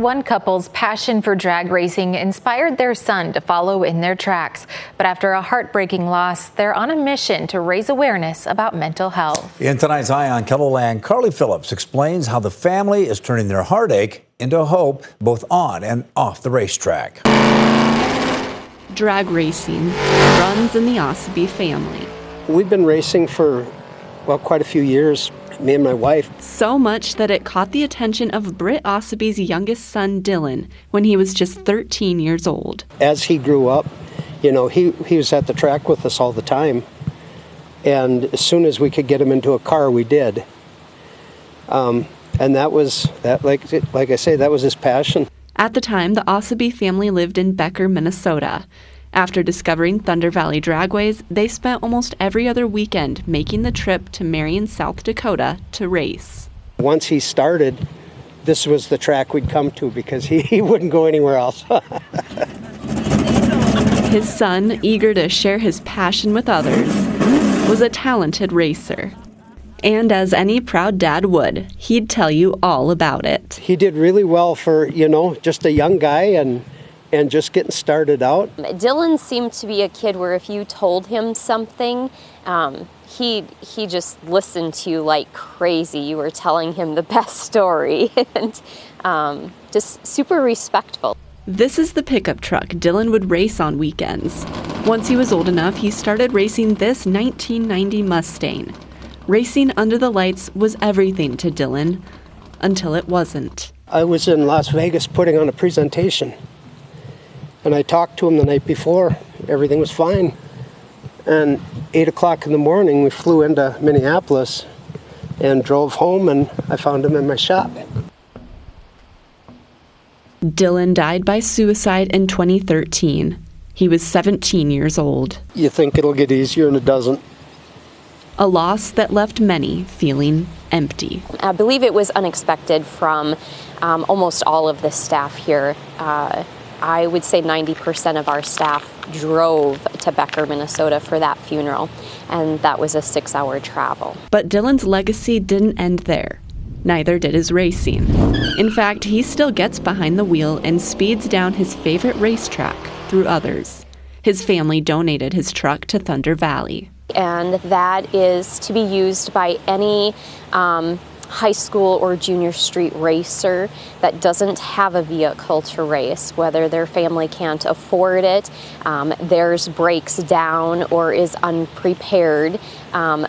One couple's passion for drag racing inspired their son to follow in their tracks. But after a heartbreaking loss, they're on a mission to raise awareness about mental health. In tonight's Eye on Kettleland, Carly Phillips explains how the family is turning their heartache into hope, both on and off the racetrack. Drag racing runs in the Osby family. We've been racing for, quite a few years, me and my wife. So much that it caught the attention of Britt Osby's youngest son, Dylan, when he was just 13 years old. As he grew up, he was at the track with us all the time. And as soon as we could get him into a car, we did. And that was, like I say, that was his passion. At the time, the Osby family lived in Becker, Minnesota. After discovering Thunder Valley Dragways, they spent almost every other weekend making the trip to Marion, South Dakota to race. Once he started, this was the track we'd come to because he wouldn't go anywhere else. His son, eager to share his passion with others, was a talented racer. And as any proud dad would, he'd tell you all about it. He did really well for, just a young guy and just getting started out. Dylan seemed to be a kid where if you told him something, he just listened to you like crazy. You were telling him the best story and just super respectful. This is the pickup truck Dylan would race on weekends. Once he was old enough, he started racing this 1990 Mustang. Racing under the lights was everything to Dylan, until it wasn't. I was in Las Vegas putting on a presentation, and I talked to him the night before. Everything was fine. And 8 o'clock in the morning, we flew into Minneapolis and drove home, and I found him in my shop. Dylan died by suicide in 2013. He was 17 years old. You think it'll get easier, and it doesn't. A loss that left many feeling empty. I believe it was unexpected from almost all of the staff here. I would say 90% of our staff drove to Becker, Minnesota for that funeral, and that was a 6-hour travel. But Dylan's legacy didn't end there. Neither did his racing. In fact, he still gets behind the wheel and speeds down his favorite racetrack through others. His family donated his truck to Thunder Valley. And that is to be used by any high school or junior street racer that doesn't have a vehicle to race, whether their family can't afford it, theirs breaks down or is unprepared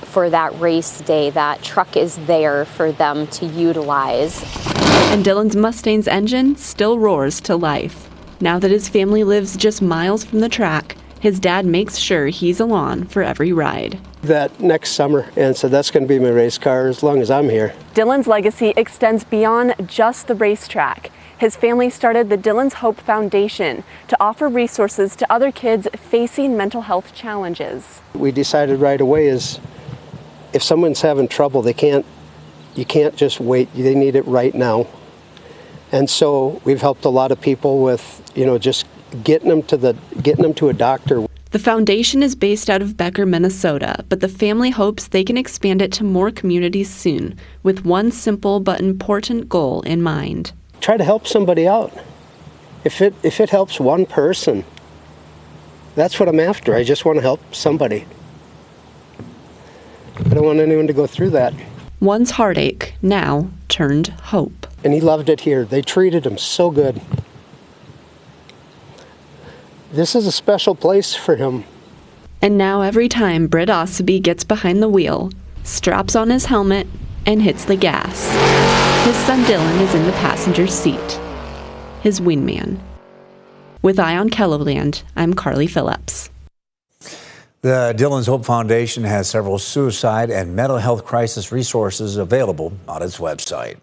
for that race day. That truck is there for them to utilize. And Dylan's Mustang's engine still roars to life. Now that his family lives just miles from the track, his dad makes sure he's along for every ride. That next summer, and so that's going to be my race car as long as I'm here. Dylan's legacy extends beyond just the racetrack. His family started the Dylan's Hope Foundation to offer resources to other kids facing mental health challenges. We decided right away is if someone's having trouble, you can't just wait. They need it right now. And so we've helped a lot of people with, just getting them to a doctor. The foundation is based out of Becker, Minnesota, but the family hopes they can expand it to more communities soon, with one simple but important goal in mind. Try to help somebody out. If it helps one person, that's what I'm after. I just want to help somebody. I don't want anyone to go through that. One's heartache now turned hope. And he loved it here. They treated him so good. This is a special place for him. And now every time Britt Osby gets behind the wheel, straps on his helmet, and hits the gas, his son Dylan is in the passenger seat, his wingman. With Eye on Kettleland, I'm Carly Phillips. The Dylan's Hope Foundation has several suicide and mental health crisis resources available on its website.